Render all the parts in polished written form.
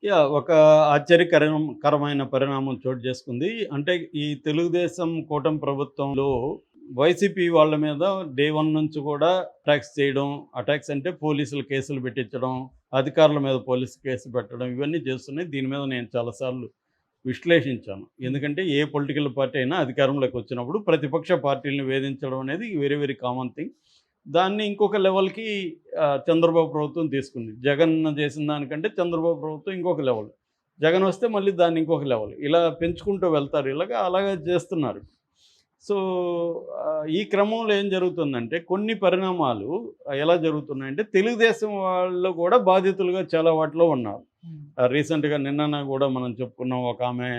ఒక కరమైన పరిణామం చోటు చేసుకుంది. అంటే ఈ తెలుగుదేశం కూటమి ప్రభుత్వంలో వైసీపీ వాళ్ళ మీద డే 1 నుంచి కూడా అటాక్స్ చేయడం, అటాక్స్ అంటే పోలీసులు కేసులు పెట్టించడం, అధికారుల మీద పోలీసు కేసు పెట్టడం ఇవన్నీ చేస్తున్నాయి. దీని మీద నేను చాలా సార్లు విశ్లేషించాను. ఎందుకంటే ఏ పొలిటికల్ పార్టీ అయినా అధికారంలోకి వచ్చినప్పుడు ప్రతిపక్ష పార్టీలని వేధించడం అనేది వెరీ వెరీ కామన్ థింగ్. దాన్ని ఇంకొక లెవెల్‌కి చంద్రబాబు ప్రభుత్వం తీసుకుంది. జగన్ చేసిన దానికంటే చంద్రబాబు ప్రభుత్వం ఇంకొక లెవెల్. జగన్ వస్తే మళ్ళీ దాన్ని ఇంకొక లెవెల్. ఇలా పెంచుకుంటూ వెళ్తారు. అలాగే చేస్తున్నారు. సో, ఈ క్రమంలో ఏం జరుగుతుందంటే కొన్ని పరిణామాలు ఎలా జరుగుతున్నాయంటే తెలుగుదేశం వాళ్ళు కూడా బాధితులుగా చాలా వాటిలో ఉన్నారు. హ్మ్. రీసెంట్‌గా నిన్నన గూడా మనం చెప్పుకున్నాం. ఒకామె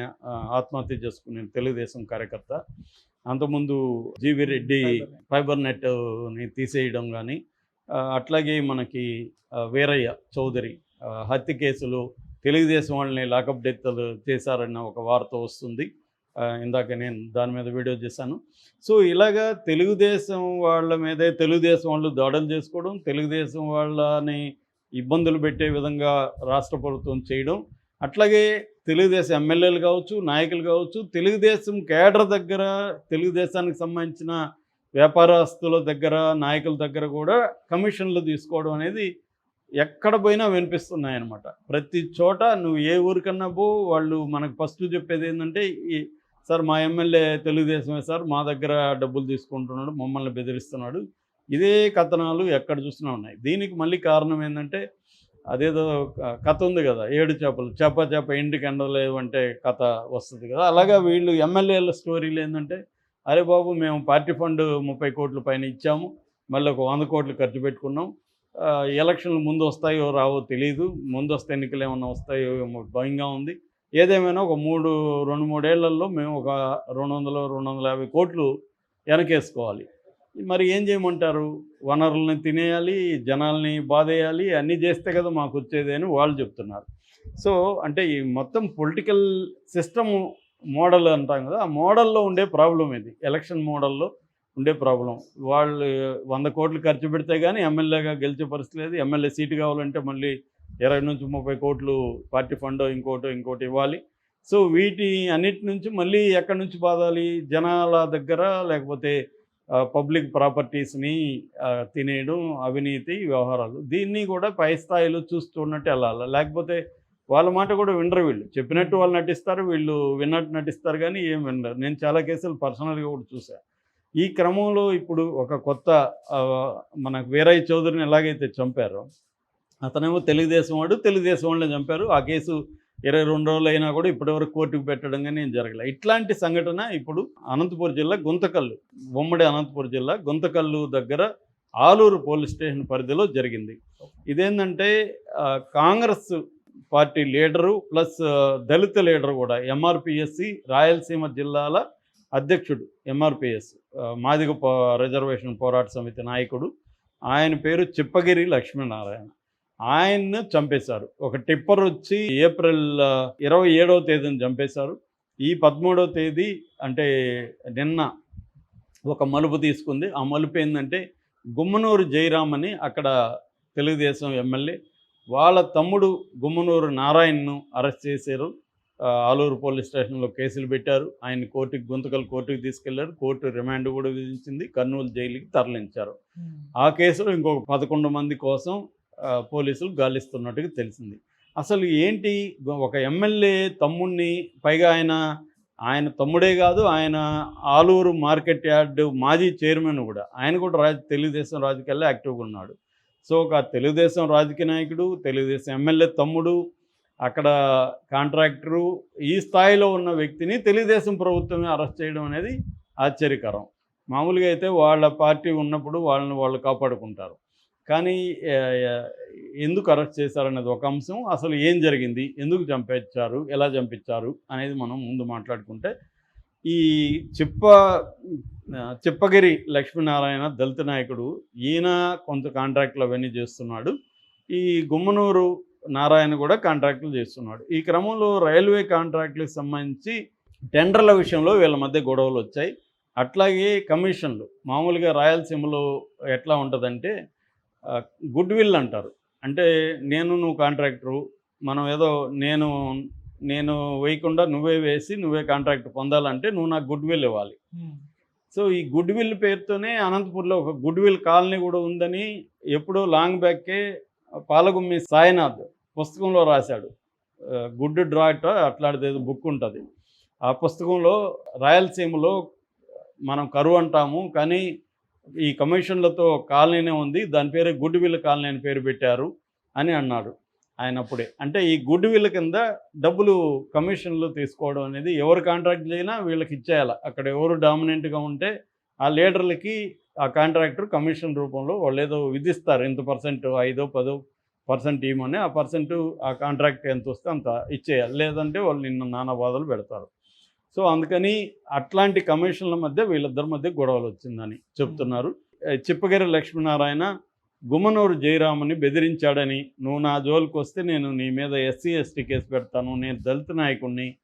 ఆత్మహత్య చేసుకునింది తెలుగుదేశం కార్యకర్త. అంతకుముందు GV Reddy fiber net. Fiber నెట్‌ని తీసేయడం గానీ, అట్లాగే మనకి వీరయ్య చౌదరి హత్య కేసులో తెలుగుదేశం వాళ్ళని లాకప్ డెత్‌లు చేశారన్న ఒక వార్త వస్తుంది. ఇందాక నేను దాని మీద వీడియో చేశాను. సో, ఇలాగా తెలుగుదేశం వాళ్ళ మీదే తెలుగుదేశం వాళ్ళు దాడులు చేసుకోవడం, తెలుగుదేశం వాళ్ళని ఇబ్బందులు పెట్టే విధంగా రాష్ట్ర ప్రభుత్వం చేయడం, అట్లాగే తెలుగుదేశం ఎమ్మెల్యేలు కావచ్చు, నాయకులు కావచ్చు, తెలుగుదేశం కేడర్ దగ్గర, తెలుగుదేశానికి సంబంధించిన వ్యాపారస్తుల దగ్గర, నాయకుల దగ్గర కూడా కమిషన్లు తీసుకోవడం అనేది ఎక్కడ పోయినా వినిపిస్తున్నాయన్నమాట. ప్రతి చోట నువ్వు ఏ ఊరికన్నా పో, వాళ్ళు మనకు ఫస్ట్ చెప్పేది ఏంటంటే, సార్ మా ఎమ్మెల్యే తెలుగుదేశమే సార్, మా దగ్గర డబ్బులు తీసుకుంటున్నాడు, మమ్మల్ని బెదిరిస్తున్నాడు. ఇదే కథనాలు ఎక్కడ చూసినా ఉన్నాయి. దీనికి మళ్ళీ కారణం ఏంటంటే, అదేదో కథ ఉంది కదా, ఏడు చేపలు, చేప చేప ఇంటికి ఎండలేవంటే కథ వస్తుంది కదా. అలాగా వీళ్ళు ఎమ్మెల్యేల స్టోరీలు ఏంటంటే, అరే బాబు మేము పార్టీ ఫండ్ 30 కోట్ల పైన ఇచ్చాము, మళ్ళీ ఒక 100 కోట్లు ఖర్చు పెట్టుకున్నాం, ఎలక్షన్లు ముందు వస్తాయో రావో తెలీదు, ముందొస్తే ఎన్నికలు ఏమన్నా వస్తాయో ఏమో భయంగా ఉంది. ఏదేమైనా ఒక 2, 3 ఏళ్లలో మేము ఒక 200, 250 కోట్లు వెనకేసుకోవాలి. మరి ఏం చేయమంటారు? వనరుల్ని తినేయాలి, జనాల్ని బాధేయాలి, అన్నీ చేస్తే కదా మాకొచ్చేది అని వాళ్ళు చెప్తున్నారు. సో, అంటే ఈ మొత్తం పొలిటికల్ సిస్టము మోడల్ అంటాం కదా, ఆ మోడల్‌లో ఉండే ప్రాబ్లమ్ ఇది. ఎలక్షన్ మోడల్‌లో ఉండే ప్రాబ్లమ్. వాళ్ళు 100 కోట్లు ఖర్చు పెడితే గానీ ఎమ్మెల్యేగా గెలిచే పరిస్థితి లేదు. ఎమ్మెల్యే సీటు కావాలంటే మళ్ళీ 20-30 కోట్లు పార్టీ ఫండో ఇంకోటి ఇవ్వాలి. సో, వీటి అన్నిటి నుంచి మళ్ళీ ఎక్కడి నుంచి బాదాలి? జనాల దగ్గర, లేకపోతే పబ్లిక్ ప్రాపర్టీస్‌ని తినేయడం, అవినీతి వ్యవహారాలు. దీన్ని కూడా పై స్థాయిలో చూస్తున్నట్టు ఎళ్ళాలి. లేకపోతే వాళ్ళ మాట కూడా వినరు వీళ్ళు. చెప్పినట్టు వాళ్ళు నటిస్తారు, వీళ్ళు విన్నట్టు నటిస్తారు గానీ ఏం వినరు. నేను చాలా కేసులు పర్సనల్‌గా కూడా చూసా. ఈ క్రమంలో ఇప్పుడు ఒక కొత్త మనకు వీరయ్య చౌదరిని ఎలాగైతే చంపారో, అతనేమో తెలుగుదేశం వాడు, తెలుగుదేశం వాళ్ళనే చంపారు. ఆ కేసు 22 రోజులైనా కూడా ఇప్పటివరకు కోర్టుకు పెట్టడం గానీ ఏం జరగలే. ఇట్లాంటి సంఘటన ఇప్పుడు అనంతపురం జిల్లా గుంతకల్లు, ఉమ్మడి అనంతపురం జిల్లా గుంతకల్లు దగ్గర ఆలూరు పోలీస్ స్టేషన్ పరిధిలో జరిగింది. ఇదేంటంటే కాంగ్రెస్ పార్టీ లీడరు ప్లస్ దళిత లీడర్ కూడా, ఎంఆర్‌పీఎస్‌సి రాయలసీమ జిల్లాల అధ్యక్షుడు, ఎంఆర్‌పీఎస్ మాదిగ రిజర్వేషన్ పోరాట సమితి నాయకుడు. ఆయన పేరు చిప్పగిరి లక్ష్మీనారాయణ. ఆయన్ని చంపేశారు. ఒక టిప్పర్ వచ్చి ఏప్రిల్ 27వ తేదీన చంపేశారు. ఈ 13వ తేదీ అంటే నిన్న ఒక మలుపు తీసుకుంది. ఆ మలుపు ఏందంటే, గుమ్మనూరు జయరామ్ అని అక్కడ తెలుగుదేశం ఎమ్మెల్యే, వాళ్ళ తమ్ముడు గుమ్మనూరు నారాయణ్‌ను అరెస్ట్ చేశారు. ఆలూరు పోలీస్ స్టేషన్‌లో కేసులు పెట్టారు. ఆయన్ని గుంతకల్ కోర్టుకి తీసుకెళ్లారు. కోర్టు రిమాండ్ కూడా విధించింది. కర్నూలు జైలుకి తరలించారు. హ్మ్. ఆ కేసులో ఇంకొక 11 మంది కోసం పోలీసులు గాలిస్తున్నట్టుగా తెలిసింది. అసలు ఏంటి, ఒక ఎమ్మెల్యే తమ్ముడిని, పైగా ఆయన తమ్ముడే కాదు, ఆయన ఆలూరు మార్కెట్ యార్డ్ మాజీ చైర్మన్ కూడా. ఆయన కూడా తెలుగుదేశం రాజకీయాల్లో యాక్టివ్‌గా ఉన్నాడు. సో, ఒక తెలుగుదేశం రాజకీయ నాయకుడు, తెలుగుదేశం ఎమ్మెల్యే తమ్ముడు, అక్కడ కాంట్రాక్టరు, ఈ స్థాయిలో ఉన్న వ్యక్తిని తెలుగుదేశం ప్రభుత్వమే అరెస్ట్ చేయడం అనేది ఆశ్చర్యకరం. మామూలుగా అయితే వాళ్ళ పార్టీ ఉన్నప్పుడు వాళ్ళని వాళ్ళు కాపాడుకుంటారు. కానీ ఎందుకు అరెస్ట్ చేశారనేది ఒక అంశం. అసలు ఏం జరిగింది? ఎందుకు చంపించారు? ఎలా చంపించారు? అనేది మనం ముందు మాట్లాడుకుంటే, ఈ చిప్ప చిప్పగిరి లక్ష్మీనారాయణ దళిత నాయకుడు. ఈయన కొంత కాంట్రాక్టులు అవన్నీ చేస్తున్నాడు. ఈ గుమ్మనూరు నారాయణ కూడా కాంట్రాక్టులు చేస్తున్నాడు. ఈ క్రమంలో రైల్వే కాంట్రాక్టులకు సంబంధించి టెండర్ల విషయంలో వీళ్ళ మధ్య గొడవలు వచ్చాయి. అట్లాగే కమిషన్లు. మామూలుగా రాయలసీమలో ఎట్లా ఉంటుందంటే గుడ్ విల్ అంటారు. అంటే నువ్వు కాంట్రాక్టరు, మనం ఏదో నేను నేను వేయకుండా నువ్వే వేసి నువ్వే కాంట్రాక్ట్ పొందాలంటే నువ్వు నాకు గుడ్ విల్ ఇవ్వాలి. సో ఈ గుడ్ విల్ పేరుతోనే అనంతపూర్లో ఒక గుడ్ విల్ కాలనీ కూడా ఉందని ఎప్పుడో లాంగ్ బ్యాకే పాలగుమ్మి సాయినాథ్ పుస్తకంలో రాశాడు. గుడ్ డ్రాట్ అట్లాంటిది ఏదో బుక్ ఉంటుంది. ఆ పుస్తకంలో రాయలసీమలో మనం కరువు అంటాము, కానీ ఈ కమిషన్లతో కాలనీనే ఉంది, దాని పేరే గుడ్ విల్ కాలనీ అని పేరు పెట్టారు అని అన్నాడు ఆయన అప్పుడే. అంటే ఈ గుడ్ విల్ కింద డబ్బులు కమిషన్లు తీసుకోవడం అనేది ఎవరు కాంట్రాక్ట్ చేయనా వీళ్ళకి ఇచ్చేయాలి. అక్కడ ఎవరు డామినెంట్గా ఉంటే ఆ లీడర్లకి ఆ కాంట్రాక్టర్ కమిషన్ రూపంలో వాళ్ళు ఏదో విధిస్తారు, ఇంత పర్సెంట్ 5-10% ఇవ్వమని, ఆ పర్సెంట్ ఆ కాంట్రాక్ట్ ఎంత వస్తే అంత ఇచ్చేయాలి, లేదంటే వాళ్ళు నిన్ను నానా బాధలు పెడతారు. సో అందుకని అట్లాంటి కమిషన్ల మధ్య వీళ్ళిద్దరి మధ్య గొడవలు వచ్చిందని చెప్తున్నారు. చిప్పగిరి లక్ష్మీనారాయణ గుమ్మనూరు జయరామని బెదిరించాడని, నువ్వు నా జోలికి వస్తే నేను నీ మీద SC ST కేసు పెడతాను, నేను దళిత నాయకుడిని,